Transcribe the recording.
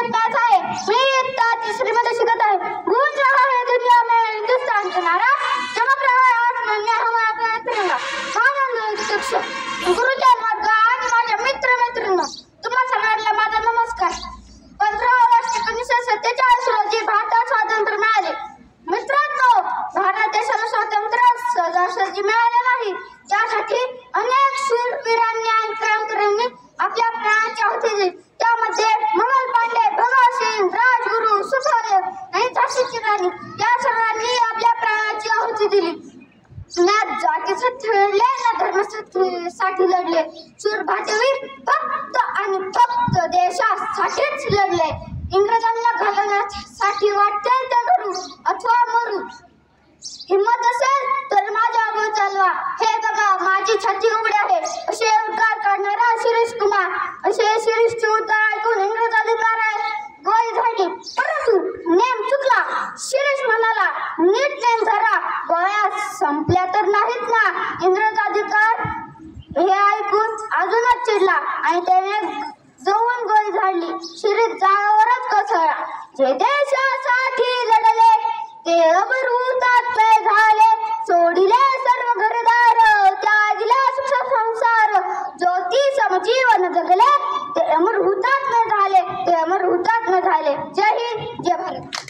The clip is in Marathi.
विकास आहे। मैं इयत्ता तीसरी मध्ये शिकत आहे। गूंज रहा है दुनिया में हिंदुस्तान का नारा, चमक रहा है आसमान में हमारा तिरंगा। माननीय अध्यक्ष, गुरुजन वर्ग आणि माझ्या मित्र मैत्रिणींनो, तुम्हा सगळ्यांना माझा नमस्कार। 15 ऑगस्ट 1947 रोजी भारतात स्वातंत्र्य मिळाले। मित्रांनो, भारत देशाला स्वातंत्र्य सहजासहजी मिळाले नाही, त्यासाठी अनेक शूरवीरांनी आणि क्रांतिकारकांनी आपल्या प्राणाची आहुती दिली। त्यामध्ये मंगल पांडे, भगत सिंग, राजगुरू, सुखदेव आणि झाशीची राणी या सर्वांनी आपल्या प्राणाची आहुती दिली। ना जातीसाठी लढले, ना धर्मासाठी लढले। शूर भारतीयवीर फक्त आणि फक्त देशासाठीच लढले। इंग्रजांना घालवण्यासाठी वाटते ते करू अथवा मरू। हिम्मत असेल तर माझ्या अगोदर चालवा। हे बघा माझी छाती उघडी आहे, असे उद्गार काढणारा शिरीष कुमार। असे शिरीषचे उद्गार ऐकून इंग्रज अधिकारी गोळी झाडली, परंतु नेम चुकला। शिरीष म्हणाला, नीट नेम धरा, गोळ्या संपल्या तर नाहीत ना। इंग्रज अधिकारी हे ऐकून अजूनच चिडला आणि त्याने जाऊन गोळी झाडली। शिरीष जागावरच कोसळला। जे देशासाठी लढले ते अमरहुतात्मे झाले, सोडिले सर्व घरदार, त्यागिले सुख संसार। ज्योती समजीवन जगले ते अमरहुतात्मे झाले, ते अमरहुतात्मे झाले। जय हिंद, जय भारत।